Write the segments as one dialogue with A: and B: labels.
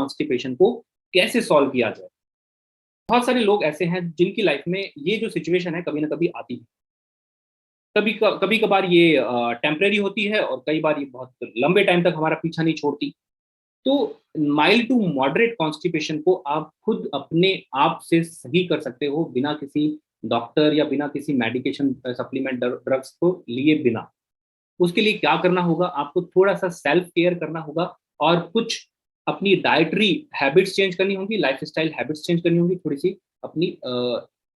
A: Constipation को कैसे solve किया जाए। बहुत सारे लोग ऐसे हैं जिनकी लाइफ में ये जो सिचुएशन है कभी ना कभी आती है। कभी कभार ये टेम्परेरी होती है और कई बार ये बहुत लंबे टाइम तक हमारा पीछा नहीं छोड़ती। तो माइल्ड टू मॉडरेट कॉन्स्टिपेशन को आप खुद अपने आप से सही कर सकते हो, बिना किसी डॉक्टर या बिना किसी मेडिकेशन सप्लीमेंट ड्रग्स को लिए बिना। उसके लिए क्या करना होगा, आपको थोड़ा सा सेल्फ केयर करना होगा और कुछ अपनी डाइटरी हैबिट्स चेंज करनी होंगी, लाइफस्टाइल हैबिट्स चेंज करनी होंगी, थोड़ी सी अपनी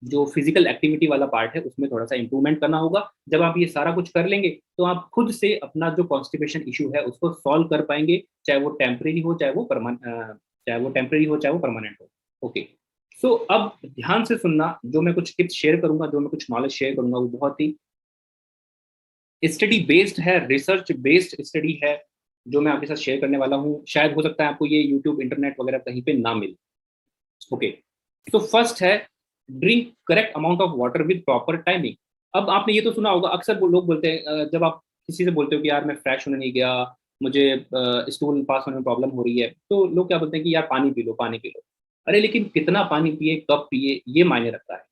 A: जो फिजिकल एक्टिविटी वाला पार्ट है उसमें थोड़ा सा इंप्रूवमेंट करना होगा। जब आप ये सारा कुछ कर लेंगे तो आप खुद से अपना जो कॉन्स्टिपेशन इशू है उसको सॉल्व कर पाएंगे, चाहे वो टेम्परेरी हो चाहे वो परमानेंट हो। ओके, सो अब ध्यान से सुनना, जो मैं कुछ टिप्स शेयर करूंगा, जो मैं कुछ नॉलेज शेयर करूंगा, वो बहुत ही स्टडी बेस्ड है, रिसर्च बेस्ड स्टडी है जो मैं आपके साथ शेयर करने वाला हूँ। शायद हो सकता है आपको ये यूट्यूब इंटरनेट वगैरह कहीं पे ना मिले। ओके, तो फर्स्ट है drink correct amount of water with proper timing. अब आपने ये तो सुना होगा, अक्सर वो लोग बोलते हैं जब आप किसी से बोलते हो कि यार मैं फ्रेश होने नहीं गया, मुझे स्टूल पास होने में प्रॉब्लम हो रही है, तो लोग क्या बोलते हैं कि यार पानी पी लो, पानी पी लो। अरे लेकिन कितना पानी पिए, कब पिए, ये मायने रखता है।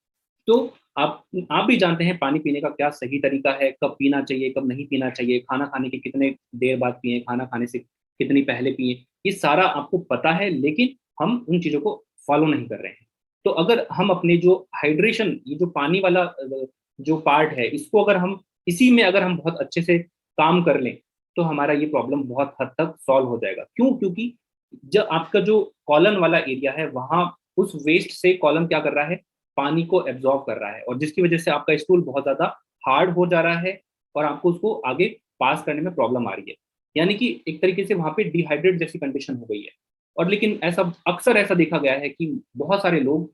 A: तो आप भी जानते हैं पानी पीने का क्या सही तरीका है, कब पीना चाहिए कब नहीं पीना चाहिए, खाना खाने के कितने देर बाद पिए, खाना खाने से कितनी पहले पिए, ये सारा आपको पता है, लेकिन हम उन चीज़ों को फॉलो नहीं कर रहे हैं। तो अगर हम अपने जो हाइड्रेशन, ये जो पानी वाला जो पार्ट है, इसको अगर हम इसी में अगर हम बहुत अच्छे से काम कर लें तो हमारा ये प्रॉब्लम बहुत हद तक सॉल्व हो जाएगा। क्यों? क्योंकि जब आपका जो कॉलन वाला एरिया है वहां उस वेस्ट से कॉलन क्या कर रहा है, पानी को एब्जॉर्ब कर रहा है, और जिसकी वजह से आपका स्टूल बहुत ज्यादा हार्ड हो जा रहा है और आपको उसको आगे पास करने में प्रॉब्लम आ रही है। यानी कि एक तरीके से वहां पे डिहाइड्रेट जैसी कंडीशन हो गई है। और लेकिन ऐसा अक्सर ऐसा देखा गया है कि बहुत सारे लोग,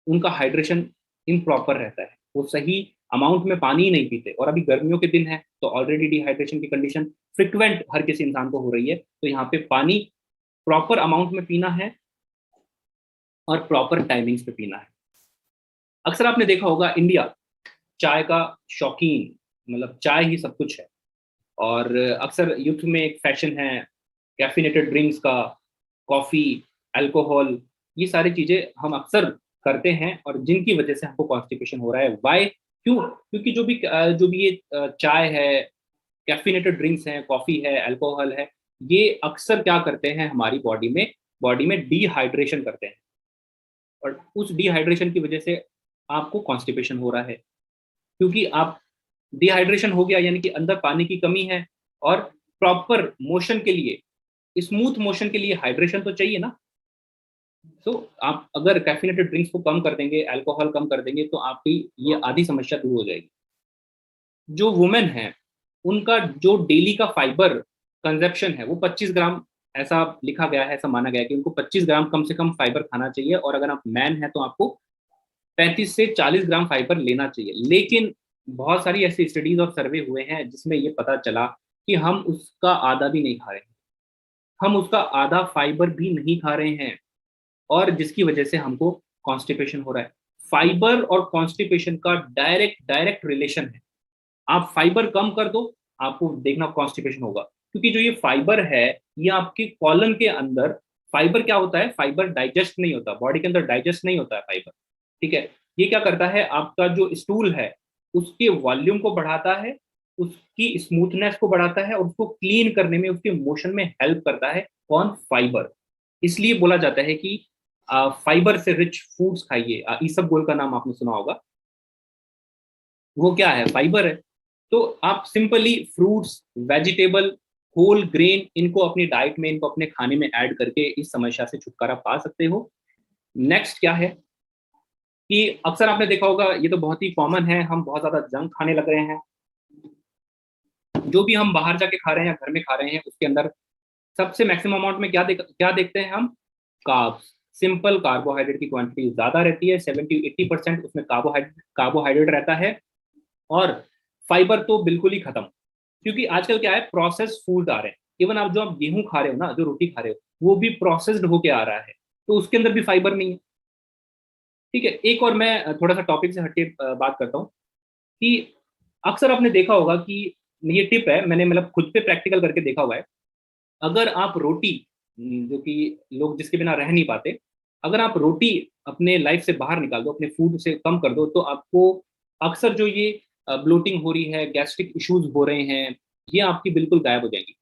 A: उनका हाइड्रेशन इम्प्रॉपर रहता है, वो सही अमाउंट में पानी ही नहीं पीते। और अभी गर्मियों के दिन है तो ऑलरेडी डिहाइड्रेशन की कंडीशन फ्रिक्वेंट हर किसी इंसान को हो रही है। तो यहाँ पे पानी प्रॉपर अमाउंट में पीना है और प्रॉपर टाइमिंग्स पे पीना है। अक्सर आपने देखा होगा इंडिया चाय का शौकीन, मतलब चाय ही सब कुछ है। और अक्सर यूथ में एक फैशन है कैफिनेटेड ड्रिंक्स का, कॉफ़ी, अल्कोहल, ये सारी चीज़ें हम अक्सर करते हैं और जिनकी वजह से हमको कॉन्स्टिपेशन हो रहा है। वाई? क्यों? क्योंकि जो भी ये चाय है, कैफिनेटेड ड्रिंक्स हैं, कॉफ़ी है, अल्कोहल है, ये अक्सर क्या करते हैं हमारी बॉडी में डिहाइड्रेशन करते हैं। और उस डिहाइड्रेशन की वजह से आपको कॉन्स्टिपेशन हो रहा है, क्योंकि आप डिहाइड्रेशन हो गया यानी कि अंदर पानी की कमी है। और प्रॉपर मोशन के लिए, स्मूथ मोशन के लिए हाइड्रेशन तो चाहिए ना। तो आप अगर कैफिनेटेड ड्रिंक्स को कम कर देंगे, अल्कोहल कम कर देंगे, तो आपकी ये आधी समस्या दूर हो जाएगी। जो वुमेन है, उनका जो डेली का फाइबर कंजप्शन है वो 25 ग्राम, ऐसा लिखा गया है, ऐसा माना गया है कि उनको 25 ग्राम कम से कम फाइबर खाना चाहिए। और अगर आप मैन है तो आपको 35 से 40 ग्राम फाइबर लेना चाहिए। लेकिन बहुत सारी ऐसी स्टडीज और सर्वे हुए हैं जिसमें ये पता चला कि हम उसका आधा भी नहीं खा रहे हैं, हम उसका आधा फाइबर भी नहीं खा रहे हैं, और जिसकी वजह से हमको कॉन्स्टिपेशन हो रहा है। फाइबर और कॉन्स्टिपेशन का डायरेक्ट डायरेक्ट रिलेशन है। आप फाइबर कम कर दो, आपको देखना कॉन्स्टिपेशन होगा। क्योंकि जो ये फाइबर है, ये आपके कॉलन के अंदर, फाइबर क्या होता है, फाइबर डाइजेस्ट नहीं होता, बॉडी के अंदर डाइजेस्ट नहीं होता है फाइबर। ठीक है, ये क्या करता है, आपका जो स्टूल है उसके वॉल्यूम को बढ़ाता है, उसकी स्मूथनेस को बढ़ाता है और उसको क्लीन करने में, उसके मोशन में हेल्प करता है। कौन? फाइबर। इसलिए बोला जाता है कि फाइबर से रिच फूड्स खाइए। ईसबगोल का नाम आपने सुना होगा, वो क्या है, फाइबर है। तो आप simply fruits, vegetable, whole grain, इनको अपनी डाइट में, इनको अपने खाने में ऐड करके इस समस्या से छुटकारा पा सकते हो। नेक्स्ट क्या है कि अक्सर आपने देखा होगा, ये तो बहुत ही कॉमन है, हम बहुत ज्यादा जंक खाने लग रहे हैं। जो भी हम बाहर जाके खा रहे हैं या घर में खा रहे हैं उसके अंदर सबसे मैक्सिमम अमाउंट में क्या देखते हैं हम? कार्ब्स। सिंपल कार्बोहाइड्रेट की क्वांटिटी ज्यादा रहती है, 70-80% उसमें कार्बोहाइड्रेट रहता है। और फाइबर तो बिल्कुल ही खत्म, क्योंकि आजकल क्या है, प्रोसेस्ड फूड आ रहे हैं। इवन आप गेहूं खा रहे हो ना, जो रोटी खा रहे हो, वो भी प्रोसेस्ड होके आ रहा है, तो उसके अंदर भी फाइबर नहीं है। ठीक है, एक और मैं थोड़ा सा टॉपिक से हटके बात करता हूँ कि अक्सर आपने देखा होगा कि ये टिप है, मैंने मतलब खुद पे प्रैक्टिकल करके देखा हुआ है। अगर आप रोटी जो कि लोग जिसके बिना रह नहीं पाते, अगर आप रोटी अपने लाइफ से बाहर निकाल दो, अपने फूड से कम कर दो, तो आपको अक्सर जो ये ब्लोटिंग हो रही है, गैस्ट्रिक इश्यूज हो रहे हैं, ये आपकी बिल्कुल गायब हो जाएंगी।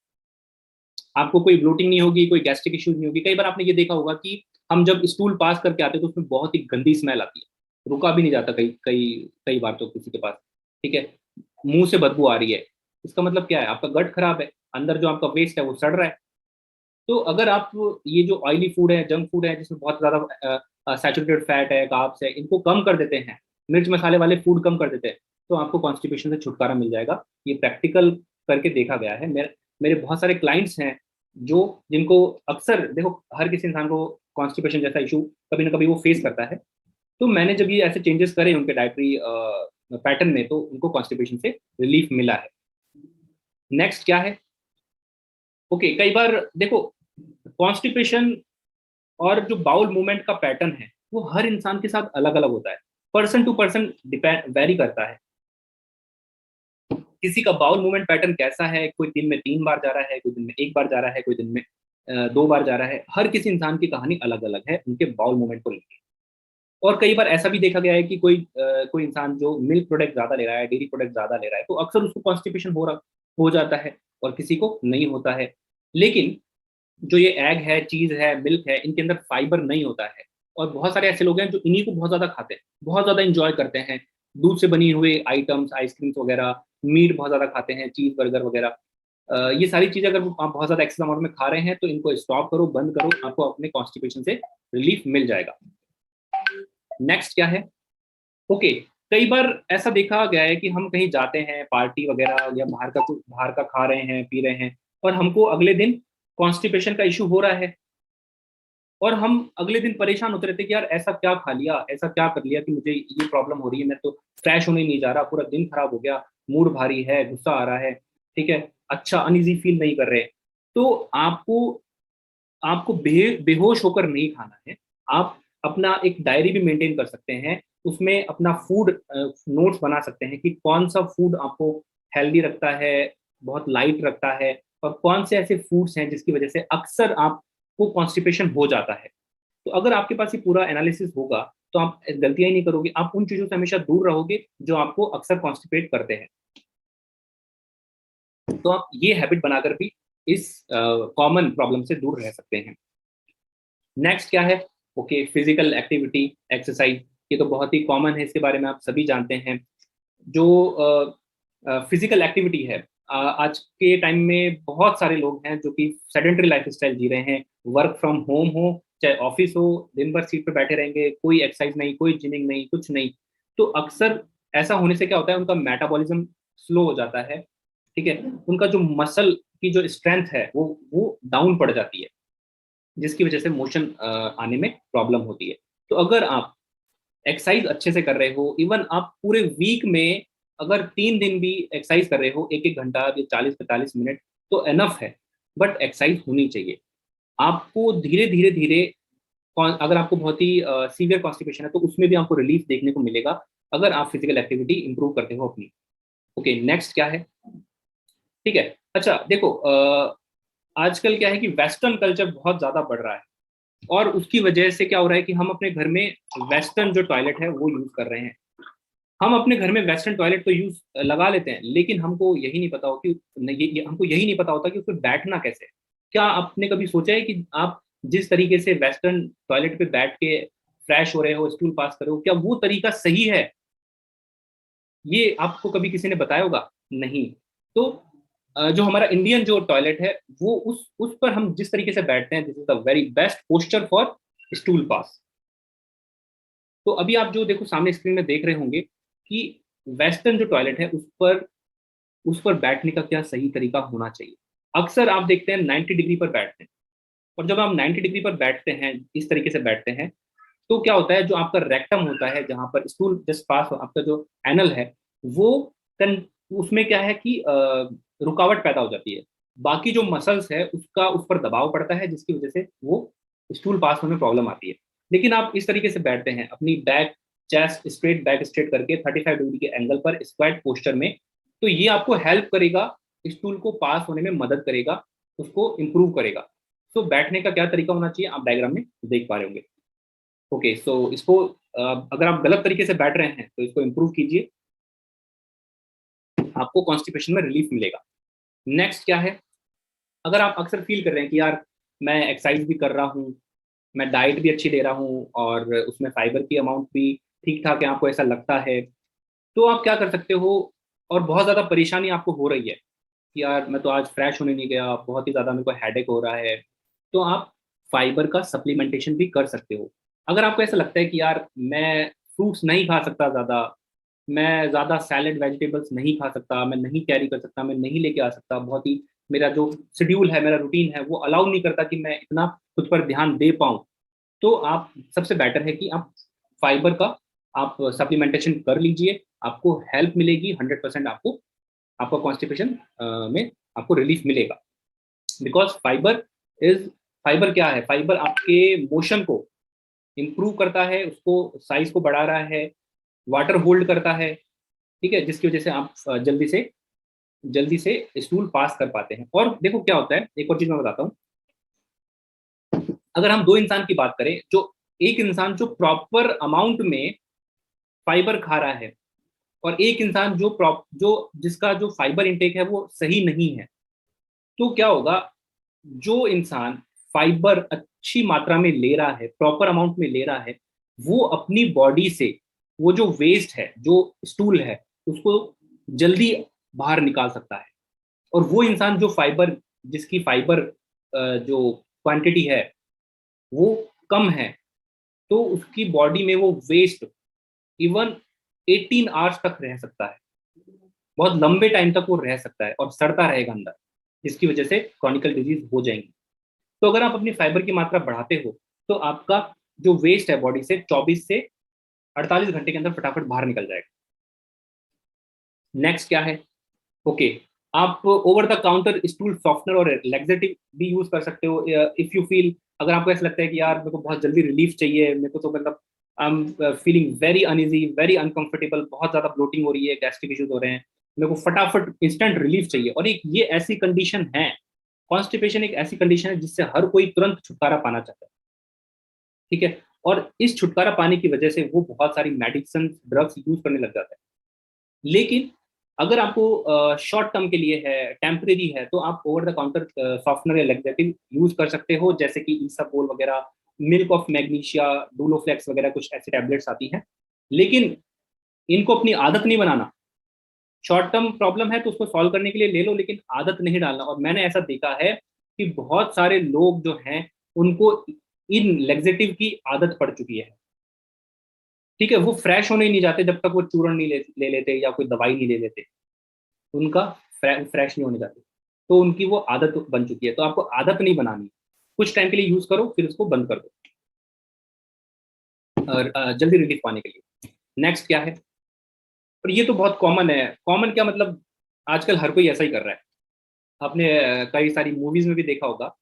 A: आपको कोई ब्लोटिंग नहीं होगी, कोई गैस्ट्रिक इश्यूज नहीं होगी। कई बार आपने ये देखा होगा कि हम जब स्टूल पास करके आते हैं तो उसमें बहुत ही गंदी स्मेल आती है, रुका भी नहीं जाता कई कई कई बार तो किसी के पास, ठीक है, मुंह से बदबू आ रही है। इसका मतलब क्या है? आपका गट खराब है, अंदर जो आपका वेस्ट है वो सड़ रहा है। तो अगर आप ये जो ऑयली फूड है, जंक फूड है, जिसमें बहुत ज़्यादा सैचुरेटेड फैट है, कार्ब्स है, इनको कम कर देते हैं, मिर्च मसाले वाले फूड कम कर देते हैं, तो आपको कॉन्स्टिपेशन से छुटकारा मिल जाएगा। ये प्रैक्टिकल करके देखा गया है। मेरे मेरे बहुत सारे क्लाइंट्स हैं जो जिनको अक्सर देखो, हर किसी इंसान को कॉन्स्टिपेशन जैसा इशू कभी ना कभी वो फेस करता है। तो मैंने जब ये ऐसे चेंजेस करे उनके डाइटरी पैटर्न में, तो उनको कॉन्स्टिपेशन से रिलीफ मिला है। नेक्स्ट क्या है? ओके, कई बार देखो, कॉन्स्टिपेशन और जो बाउल मूवमेंट का पैटर्न है वो हर इंसान के साथ अलग अलग होता है, person to person depend vary करता है। किसी का बाउल मूवमेंट पैटर्न कैसा है, कोई दिन में 3 बार जा रहा है, कोई दिन में 1 बार जा रहा है, कोई दिन में 2 बार जा रहा है। हर किसी इंसान की कहानी अलग अलग है उनके बाउल मूवमेंट को लेकर। और कई बार ऐसा भी देखा गया है कि कोई इंसान जो मिल्क प्रोडक्ट ज्यादा ले रहा है, डेयरी प्रोडक्ट ज्यादा ले रहा है, तो अक्सर उसको कॉन्स्टिपेशन हो जाता है, और किसी को नहीं होता है। लेकिन जो ये एग है, चीज है, मिल्क है, इनके अंदर फाइबर नहीं होता है। और बहुत सारे ऐसे लोग हैं जो इन्हीं को बहुत ज्यादा खाते हैं, बहुत ज्यादा इंजॉय करते हैं, दूध से बनी हुए आइटम्स, आइसक्रीम्स वगैरह, मीट बहुत ज्यादा खाते हैं, चीज बर्गर वगैरह। ये सारी चीजें अगर आप बहुत ज्यादा एक्सेस अमाउंट में खा रहे हैं, तो इनको स्टॉप करो, बंद करो, आपको अपने कॉन्स्टिपेशन से रिलीफ मिल जाएगा। नेक्स्ट क्या है? ओके, कई बार ऐसा देखा गया है कि हम कहीं जाते हैं पार्टी वगैरह, या बाहर का खा रहे हैं, पी रहे हैं, और हमको अगले दिन कॉन्स्टिपेशन का इशू हो रहा है, और हम अगले दिन परेशान होते रहते हैं कि यार ऐसा क्या खा लिया, ऐसा क्या कर लिया कि मुझे ये प्रॉब्लम हो रही है, मैं तो फ्रेश होने नहीं जा रहा, पूरा दिन खराब हो गया, मूड भारी है, गुस्सा आ रहा है, ठीक है, अच्छा अनईजी फील नहीं कर रहे। तो आपको आपको बेहोश होकर नहीं खाना है। आप अपना एक डायरी भी मेंटेन कर सकते हैं, उसमें अपना फूड नोट्स बना सकते हैं कि कौन सा फूड आपको हेल्दी रखता है, बहुत लाइट रखता है, और कौन से ऐसे फूड्स हैं जिसकी वजह से अक्सर आपको कॉन्स्टिपेशन हो जाता है। तो अगर आपके पास ये पूरा एनालिसिस होगा, तो आप गलतियां ही नहीं करोगे, आप उन चीजों से हमेशा दूर रहोगे जो आपको अक्सर कॉन्स्टिपेट करते हैं। तो आप ये हैबिट बनाकर भी इस कॉमन प्रॉब्लम से दूर रह सकते हैं। नेक्स्ट क्या है? ओके, फिजिकल एक्टिविटी, एक्सरसाइज, ये तो बहुत ही कॉमन है, इसके बारे में आप सभी जानते हैं। जो फिजिकल एक्टिविटी है, आज के टाइम में बहुत सारे लोग हैं जो कि सेडेंटरी लाइफ स्टाइल जी रहे हैं, वर्क फ्रॉम होम हो चाहे ऑफिस हो, दिन भर सीट पे बैठे रहेंगे, कोई एक्सरसाइज नहीं, कोई जिमिंग नहीं, कुछ नहीं। तो अक्सर ऐसा होने से क्या होता है, उनका मेटाबॉलिज्म स्लो हो जाता है, ठीक है, उनका जो मसल की जो स्ट्रेंथ है वो डाउन पड़ जाती है, जिसकी वजह से मोशन आने में प्रॉब्लम होती है। तो अगर आप एक्सरसाइज अच्छे से कर रहे हो, इवन आप पूरे वीक में अगर 3 दिन भी एक्सरसाइज कर रहे हो, 1-1 घंटा या 40-45 मिनट, तो एनफ है। बट एक्सरसाइज होनी चाहिए। आपको धीरे धीरे धीरे अगर आपको बहुत ही सीवियर कॉन्स्टिपेशन है, तो उसमें भी आपको रिलीफ देखने को मिलेगा, अगर आप फिजिकल एक्टिविटी इंप्रूव करते हो अपनी। ओके, नेक्स्ट क्या है? ठीक है, अच्छा देखो, आजकल क्या है कि वेस्टर्न कल्चर बहुत ज्यादा बढ़ रहा है, और उसकी वजह से क्या हो रहा है कि हम अपने घर में वेस्टर्न जो टॉयलेट है वो यूज कर रहे हैं। हम अपने घर में वेस्टर्न टॉयलेट तो यूज लगा लेते हैं, लेकिन हमको यही नहीं पता हो कि हमको यही नहीं पता होता कि उसमें बैठना कैसे है। क्या आपने कभी सोचा है कि आप जिस तरीके से वेस्टर्न टॉयलेट पे बैठ के फ्रेश हो रहे हो, स्टूल पास कर रहे हो, क्या वो तरीका सही है? ये आपको कभी किसी ने बताया होगा? नहीं। तो जो हमारा इंडियन जो टॉयलेट है, वो उस पर हम जिस तरीके से बैठते हैं, this is the very best posture for stool pass. तो अभी आप जो देखो सामने स्क्रीन में देख रहे होंगे कि वेस्टर्न जो टॉयलेट है उस पर बैठने का क्या सही तरीका होना चाहिए। अक्सर आप देखते हैं 90 डिग्री पर बैठते हैं, और जब आप 90 डिग्री पर बैठते हैं, इस तरीके से बैठते हैं, तो क्या होता है, जो आपका रेक्टम होता है, जहां पर स्टूल जस्ट पास हो, आपका जो एनल है, वो कन, उसमें क्या है कि रुकावट पैदा हो जाती है। बाकी जो मसल्स है उसका उस पर दबाव पड़ता है, जिसकी वजह से वो स्टूल पास होने में प्रॉब्लम आती है। लेकिन आप इस तरीके से बैठते हैं, अपनी back, chest straight, back straight करके 35 डिग्री के एंगल पर स्क्वाट पोस्चर में, तो ये आपको हेल्प करेगा, स्टूल को पास होने में मदद करेगा, उसको इम्प्रूव करेगा। सो बैठने का क्या तरीका होना चाहिए आप डायग्राम में देख पा रहे होंगे। ओके, सो इसको अगर आप गलत तरीके से बैठ रहे हैं तो इसको इम्प्रूव कीजिए, आपको कॉन्स्टिपेशन में रिलीफ मिलेगा। नेक्स्ट क्या है, अगर आप अक्सर फील कर रहे हैं कि यार मैं एक्सरसाइज भी कर रहा हूँ, मैं डाइट भी अच्छी ले रहा हूँ और उसमें फाइबर की अमाउंट भी ठीक ठाक है, आपको ऐसा लगता है, तो आप क्या कर सकते हो, और बहुत ज़्यादा परेशानी आपको हो रही है कि यार मैं तो आज फ्रेश होने नहीं गया, बहुत ही ज़्यादा मेरे को हेडेक हो रहा है, तो आप फाइबर का सप्लीमेंटेशन भी कर सकते हो। अगर आपको ऐसा लगता है कि यार मैं फ्रूट्स नहीं खा सकता ज़्यादा, मैं ज़्यादा सैलेड वेजिटेबल्स नहीं खा सकता, मैं नहीं कैरी कर सकता, मैं नहीं लेके आ सकता, बहुत ही मेरा जो शेड्यूल है, मेरा रूटीन है वो अलाउ नहीं करता कि मैं इतना खुद पर ध्यान दे पाऊँ, तो आप सबसे बेटर है कि आप फाइबर का आप सप्लीमेंटेशन कर लीजिए, आपको हेल्प मिलेगी 100%, आपको आपका कॉन्स्टिपेशन में आपको रिलीफ मिलेगा। बिकॉज इज फाइबर क्या है, फाइबर आपके मोशन को इम्प्रूव करता है, उसको साइज को बढ़ा रहा है, वाटर होल्ड करता है, ठीक है, जिसकी वजह से आप जल्दी से स्टूल पास कर पाते हैं। और देखो क्या होता है, एक और चीज मैं बताता हूँ, अगर हम दो इंसान की बात करें, जो एक इंसान जो प्रॉपर अमाउंट में फाइबर खा रहा है और एक इंसान जो जिसका जो फाइबर इंटेक है वो सही नहीं है, तो क्या होगा, जो इंसान फाइबर अच्छी मात्रा में ले रहा है, प्रॉपर अमाउंट में ले रहा है, वो अपनी बॉडी से वो जो वेस्ट है, जो स्टूल है, उसको जल्दी बाहर निकाल सकता है। और वो इंसान जो फाइबर जिसकी फाइबर जो क्वांटिटी है वो कम है, तो उसकी बॉडी में वो वेस्ट इवन 18 आवर्स तक रह सकता है, बहुत लंबे टाइम तक वो रह सकता है और सड़ता रहेगा अंदर, जिसकी वजह से क्रॉनिकल डिजीज हो जाएंगी। तो अगर आप अपनी फाइबर की मात्रा बढ़ाते हो, तो आपका जो वेस्ट है बॉडी से 24 से 48 घंटे के अंदर फटाफट बाहर निकल जाएगा। नेक्स्ट क्या है, ओके, आप over the counter stool softener और लेक्सेटिव भी यूज कर सकते हो इफ यू फील, अगर आपको ऐसा लगता है कि यार मेरे को बहुत जल्दी रिलीफ चाहिए, मेरे को तो मतलब I am feeling very uneasy, very uncomfortable, बहुत ज्यादा ब्लोटिंग हो रही है, गैस्ट्रिक इश्यूज हो रहे हैं, मेरे को फटाफट इंस्टेंट रिलीफ चाहिए, और एक ये ऐसी कंडीशन है, कॉन्स्टिपेशन एक ऐसी कंडीशन है जिससे हर कोई तुरंत छुटकारा पाना चाहता है, ठीक है, और इस छुटकारा पाने की वजह से वो बहुत सारी मेडिसिन ड्रग्स यूज करने लग जाता है। लेकिन अगर आपको शॉर्ट टर्म के लिए है, टेम्परेरी है, तो आप ओवर द काउंटर सॉफ्टनर या लेक्सेटिव यूज कर सकते हो, जैसे कि ईसापोल वगैरह, मिल्क ऑफ मैग्नीशिया, डूलोफ्लेक्स वगैरह, कुछ ऐसी टैबलेट्स आती हैं। लेकिन इनको अपनी आदत नहीं बनाना, शॉर्ट टर्म प्रॉब्लम है तो उसको सॉल्व करने के लिए ले लो, लेकिन आदत नहीं डालना। और मैंने ऐसा देखा है कि बहुत सारे लोग जो हैं उनको इन लेक्सेटिव की आदत पड़ चुकी है, ठीक है, वो फ्रेश होने ही नहीं जाते जब तक वो चूर्ण नहीं ले लेते या कोई दवाई नहीं ले लेते, उनका फ्रेश नहीं होने जाते, तो उनकी वो आदत बन चुकी है। तो आपको आदत नहीं बनानी, कुछ टाइम के लिए यूज करो फिर उसको बंद कर दो, और जल्दी रिलीफ पाने के लिए। नेक्स्ट क्या है, और ये तो बहुत कॉमन है, कॉमन क्या मतलब, आजकल हर कोई ऐसा ही कर रहा है, आपने कई सारी मूवीज में भी देखा होगा,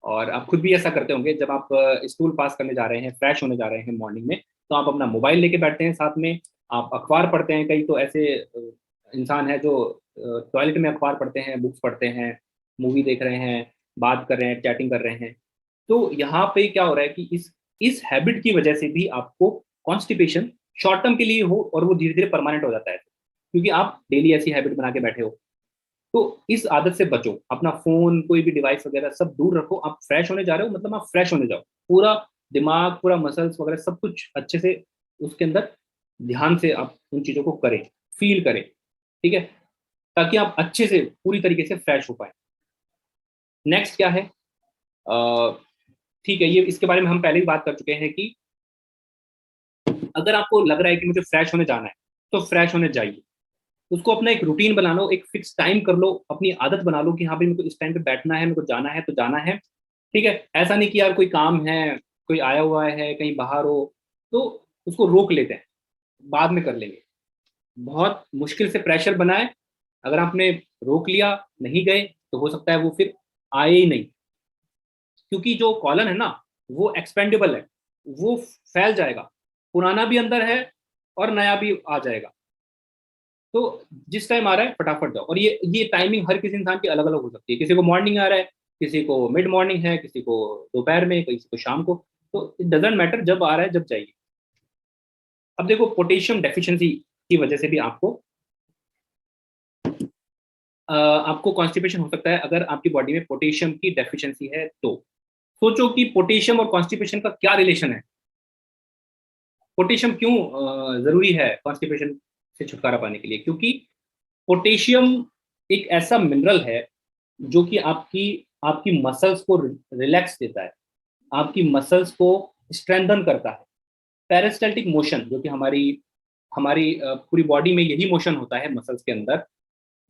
A: और आप खुद भी ऐसा करते होंगे, जब आप स्कूल पास करने जा रहे हैं, फ्रेश होने जा रहे हैं मॉर्निंग में, तो आप अपना मोबाइल लेके बैठते हैं साथ में, आप अखबार पढ़ते हैं, कई तो ऐसे इंसान है जो टॉयलेट में अखबार पढ़ते हैं, बुक्स पढ़ते हैं, मूवी देख रहे हैं, बात कर रहे हैं, चैटिंग कर रहे हैं। तो यहाँ पे क्या हो रहा है कि इस हैबिट की वजह से भी आपको कॉन्स्टिपेशन शॉर्ट टर्म के लिए हो और वो धीरे धीरे परमानेंट हो जाता है, क्योंकि आप डेली ऐसी हैबिट बना के बैठे हो। तो इस आदत से बचो, अपना फोन, कोई भी डिवाइस वगैरह सब दूर रखो, आप फ्रेश होने जा रहे हो मतलब आप फ्रेश होने जाओ, पूरा दिमाग, पूरा मसल्स वगैरह सब कुछ अच्छे से उसके अंदर ध्यान से आप उन चीजों को करें, फील करें, ठीक है, ताकि आप अच्छे से पूरी तरीके से फ्रेश हो पाए। नेक्स्ट क्या है, अ, ठीक है, ये इसके बारे में हम पहले ही बात कर चुके हैं कि अगर आपको लग रहा है कि मुझे फ्रेश होने जाना है, तो फ्रेश होने जाइए, उसको अपना एक रूटीन बना लो, एक फिक्स टाइम कर लो, अपनी आदत बना लो कि हाँ भाई मेरे को इस टाइम पे बैठना है, मेरे को जाना है तो जाना है, ठीक है। ऐसा नहीं कि यार कोई काम है, कोई आया हुआ है कहीं बाहर हो, तो उसको रोक लेते हैं, बाद में कर लेंगे, बहुत मुश्किल से प्रेशर बनाए, अगर आपने रोक लिया, नहीं गए, तो हो सकता है वो फिर आए ही नहीं, क्योंकि जो कॉलन है ना, वो एक्सपेंडेबल है, वो फैल जाएगा, पुराना भी अंदर है और नया भी आ जाएगा। तो जिस टाइम आ रहा है फटाफट जाओ, और ये टाइमिंग हर किसी इंसान की अलग अलग हो सकती है, किसी को मॉर्निंग आ रहा है, किसी को मिड मॉर्निंग है, किसी को दोपहर में, किसी को शाम को, तो इट डजेंट मैटर, जब आ रहा है जब चाहिए। अब देखो पोटेशियम डेफिशिएंसी की वजह से भी आपको कॉन्स्टिपेशन हो सकता है अगर आपकी बॉडी में पोटेशियम की डेफिशिएंसी है तो। सोचो कि पोटेशियम और कॉन्स्टिपेशन का क्या रिलेशन है। पोटेशियम क्यों जरूरी है कॉन्स्टिपेशन से छुटकारा पाने के लिए? क्योंकि पोटेशियम एक ऐसा मिनरल है जो कि आपकी आपकी मसल्स को रिलैक्स देता है, आपकी मसल्स को स्ट्रेंथन करता है। पेरिस्टल्टिक मोशन जो कि हमारी हमारी पूरी बॉडी में यही मोशन होता है मसल्स के अंदर,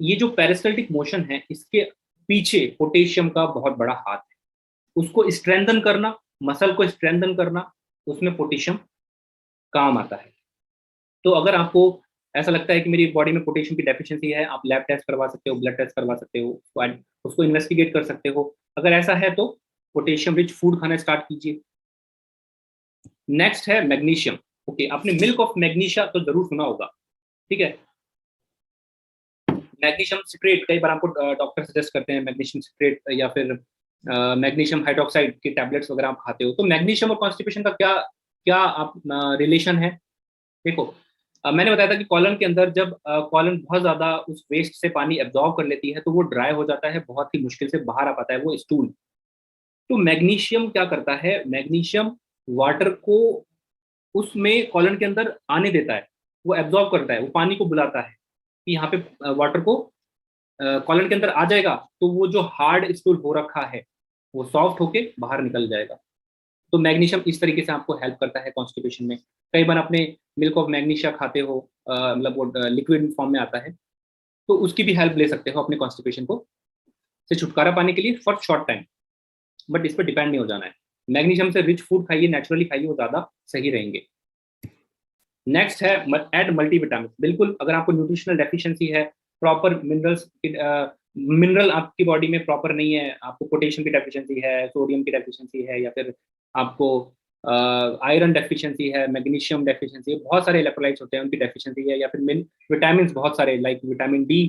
A: ये जो पेरिस्टल्टिक मोशन है इसके पीछे पोटेशियम का बहुत बड़ा हाथ है। उसको स्ट्रेंथन करना, मसल को स्ट्रेंथन करना, उसमें पोटेशियम काम आता है। तो अगर आपको ऐसा लगता है कि मेरी बॉडी में पोटेशियम की डेफिशिएंसी है, आप लैब टेस्ट करवा सकते हो, ब्लड टेस्ट करवा सकते हो, उसको इन्वेस्टिगेट कर सकते हो। अगर ऐसा है तो पोटेशियम रिच फूड खाना स्टार्ट कीजिए। नेक्स्ट है मैग्नीशियम। ओके, आपने मिल्क ऑफ मैग्नीशिया तो जरूर सुना होगा, ठीक है। मैग्नीशियम सिट्रेट कई बार आपको डॉक्टर सजेस्ट करते हैं, मैग्नीशियम सिट्रेट या फिर मैग्नीशियम हाइड्रोक्साइड के टैबलेट्स वगैरह आप खाते हो। तो मैग्नीशियम और कॉन्स्टिपेशन का क्या क्या आप रिलेशन है? देखो, मैंने बताया था कि कॉलन के अंदर जब कॉलन बहुत ज्यादा उस वेस्ट से पानी एब्जॉर्ब कर लेती है तो वो ड्राई हो जाता है, बहुत ही मुश्किल से बाहर आ पाता है वो स्टूल। तो मैग्नीशियम क्या करता है, मैग्नीशियम वाटर को उसमें कॉलन के अंदर आने देता है, वो एब्जॉर्ब करता है, वो पानी को बुलाता है कि यहाँ पे वाटर को कॉलन के अंदर आ जाएगा, तो वो जो हार्ड स्टूल हो रखा है वो सॉफ्ट होके बाहर निकल जाएगा। तो मैग्नीशियम इस तरीके से आपको हेल्प करता है कॉन्स्टिपेशन में। कई बार आपने मिल्क ऑफ मैग्नीशिया खाते हो, मतलब वो लिक्विड फॉर्म में आता है, तो उसकी भी हेल्प ले सकते हो अपने कॉन्स्टिपेशन को से छुटकारा पाने के लिए फॉर शॉर्ट टाइम। बट इस पर डिपेंड नहीं हो जाना है। मैग्नीशियम से रिच फूड खाइए, नेचुरली खाइए, वो ज़्यादा सही रहेंगे। नेक्स्ट है एड मल्टीविटामिन। बिल्कुल, अगर आपको न्यूट्रिशनल डेफिशिएंसी है, प्रॉपर मिनरल्स मिनरल आपकी बॉडी में प्रॉपर नहीं है, आपको पोटेशियम की डेफिशिएंसी है, सोडियम की डेफिशिएंसी है, या फिर आपको आयरन डेफिशिएंसी है, मैग्नीशियम डेफिशिएंसी है, बहुत सारे इलेक्ट्रोलाइट्स होते हैं उनकी डेफिशिएंसी है, या फिर विटामिन बहुत सारे like vitamin D,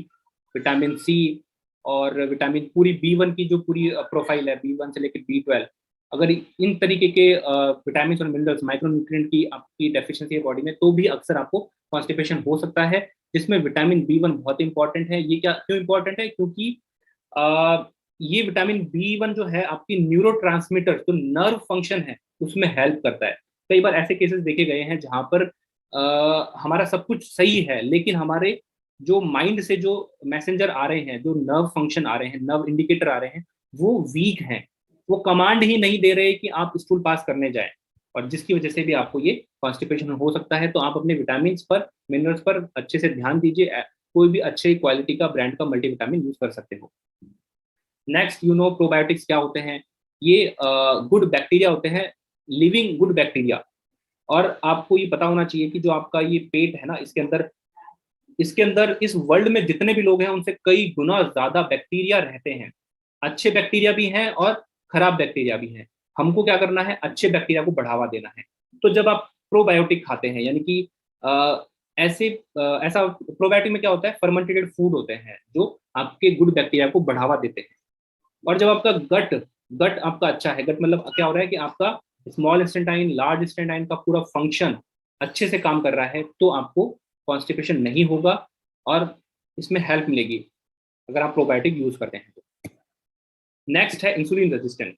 A: vitamin C, और विटामिन पूरी B1 की जो पूरी प्रोफाइल है, B1 से लेकर B12, अगर इन तरीके के विटामिन और मिनरल्स, माइक्रो न्यूट्रिएंट की आपकी डेफिशिएंसी है बॉडी में, तो भी अक्सर आपको कॉन्स्टिपेशन हो सकता है, जिसमें विटामिन B1 बहुत इंपॉर्टेंट है। ये क्या क्यों इंपॉर्टेंट है? क्योंकि ये विटामिन B1 जो है आपकी न्यूरोट्रांसमीटर जो नर्व फंक्शन है उसमें हेल्प करता है। कई बार ऐसे केसेस देखे गए हैं जहां पर हमारा सब कुछ सही है, लेकिन हमारे जो माइंड से जो मैसेंजर आ रहे हैं, जो नर्व फंक्शन आ रहे हैं, नर्व इंडिकेटर आ रहे हैं, वो वीक हैं, वो कमांड ही नहीं दे रहे कि आप स्टूल पास करने जाएं, और जिसकी वजह से भी आपको ये कॉन्स्टिपेशन हो सकता है। तो आप अपने विटामिन पर, मिनरल्स पर अच्छे से ध्यान दीजिए। कोई भी अच्छे क्वालिटी का ब्रांड का मल्टीविटामिन यूज कर सकते हो। नेक्स्ट, प्रोबायोटिक्स क्या होते हैं? ये गुड बैक्टीरिया होते हैं, लिविंग गुड बैक्टीरिया। और आपको ये पता होना चाहिए कि जो आपका ये पेट है ना, इसके अंदर इस वर्ल्ड में जितने भी लोग हैं उनसे कई गुना ज्यादा बैक्टीरिया रहते हैं। अच्छे बैक्टीरिया भी हैं और खराब बैक्टीरिया भी हैं। हमको क्या करना है? अच्छे बैक्टीरिया को बढ़ावा देना है। तो जब आप प्रोबायोटिक खाते हैं, यानी कि ऐसा प्रोबायोटिक में क्या होता है, फर्मेंटेड फूड होते हैं जो आपके गुड बैक्टीरिया को बढ़ावा देते हैं। और जब आपका गट गट आपका अच्छा है, गट मतलब क्या हो रहा है कि आपका स्मॉल इंस्टेंटाइन, लार्ज इंस्टेंटाइन का पूरा फंक्शन अच्छे से काम कर रहा है, तो आपको कॉन्स्टिपेशन नहीं होगा और इसमें हेल्प मिलेगी अगर आप प्रोबायोटिक यूज करते हैं तो। नेक्स्ट है इंसुलिन रेजिस्टेंट।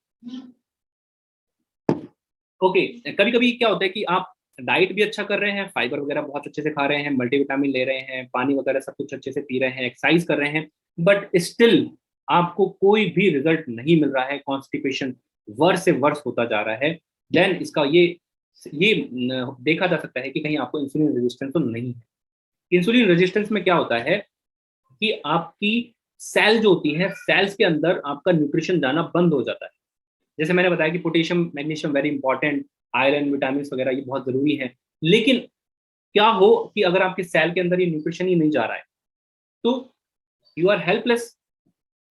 A: ओके, कभी कभी क्या होता है कि आप डाइट भी अच्छा कर रहे हैं, फाइबर वगैरह बहुत अच्छे से खा रहे हैं, मल्टीविटामिन ले रहे हैं, पानी वगैरह सब कुछ अच्छे से पी रहे हैं, एक्सरसाइज कर रहे हैं, बट स्टिल आपको कोई भी रिजल्ट नहीं मिल रहा है, कॉन्स्टिपेशन वर्ष से वर्ष होता जा रहा है। देन इसका ये देखा जा सकता है कि कहीं आपको इंसुलिन रेजिस्टेंस तो नहीं है। इंसुलिन रेजिस्टेंस में क्या होता है कि आपकी सेल जो होती है, सेल्स के अंदर आपका न्यूट्रिशन जाना बंद हो जाता है। जैसे मैंने बताया कि potassium, magnesium very important, iron, vitamin वगैरह ये बहुत जरूरी है, लेकिन क्या हो कि अगर आपके सेल के अंदर ये न्यूट्रिशन ही नहीं जा रहा है तो यू आर हेल्पलेस।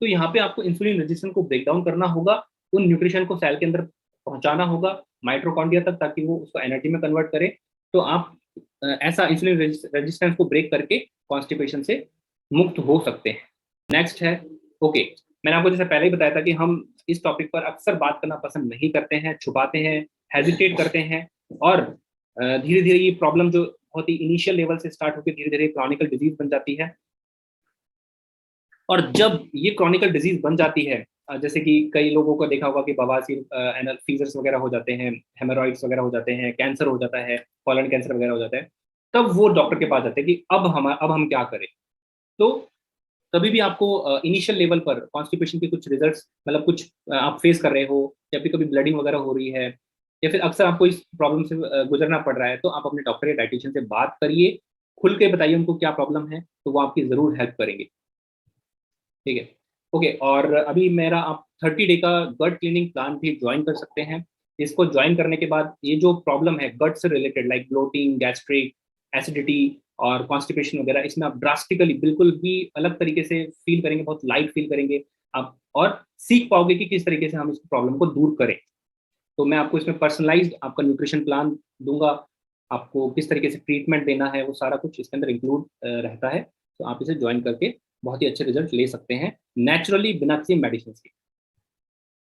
A: तो यहाँ पे आपको इंसुलिन रेजिस्टेंस को ब्रेक डाउन करना होगा, उन न्यूट्रिशन को सेल के अंदर पहुंचाना होगा माइटोकॉन्ड्रिया तक, ताकि वो उसको एनर्जी में कन्वर्ट करे। तो आप ऐसा इंसुलिन रेजिस्टेंस को ब्रेक करके कॉन्स्टिपेशन से मुक्त हो सकते हैं। नेक्स्ट है, ओके, मैंने आपको जैसे पहले ही बताया था कि हम इस टॉपिक पर अक्सर बात करना पसंद नहीं करते हैं, छुपाते हैं, हेजिटेट करते हैं, और धीरे धीरे ये प्रॉब्लम जो बहुत ही इनिशियल लेवल से स्टार्ट होकर धीरे धीरे क्रॉनिकल डिजीज बन जाती है। और जब ये क्रॉनिकल डिजीज बन जाती है, जैसे कि कई लोगों को देखा होगा कि बवासीर, एनल फीवर्स वगैरह हो जाते हैं, हेमोरॉइड्स वगैरह हो जाते हैं, कैंसर हो जाता है, कॉलन कैंसर वगैरह हो जाता है, तब वो डॉक्टर के पास जाते हैं कि अब हम क्या करें। तो कभी भी आपको इनिशियल लेवल पर कॉन्स्टिपेशन के कुछ रिजल्ट्स, मतलब कुछ आप फेस कर रहे हो, या फिर कभी ब्लडिंग वगैरह हो रही है, या फिर अक्सर आपको इस प्रॉब्लम से गुजरना पड़ रहा है, तो आप अपने डॉक्टर या डाइटिशियन से बात करिए, खुल के बताइए उनको क्या प्रॉब्लम है, तो वो आपकी जरूर हेल्प करेंगे। ठीक है। ओके, और अभी मेरा आप 30 डे का गट क्लीनिंग प्लान भी ज्वाइन कर सकते हैं। इसको ज्वाइन करने के बाद ये जो प्रॉब्लम है गट से related, like bloating, gastric, acidity और कॉन्स्टिपेशन वगैरह, इसमें आप ड्रास्टिकली बिल्कुल भी अलग तरीके से फील करेंगे, बहुत लाइट फील करेंगे आप, और सीख पाओगे कि किस तरीके से हम इस प्रॉब्लम को दूर करें। तो मैं आपको इसमें पर्सनलाइज्ड आपका न्यूट्रिशन प्लान दूंगा, आपको किस तरीके से ट्रीटमेंट देना है, वो सारा कुछ इसके अंदर इंक्लूड रहता है। तो आप इसे ज्वाइन करके बहुत ही अच्छे रिजल्ट ले सकते हैं नेचुरली, बिना किसी मेडिसिन के।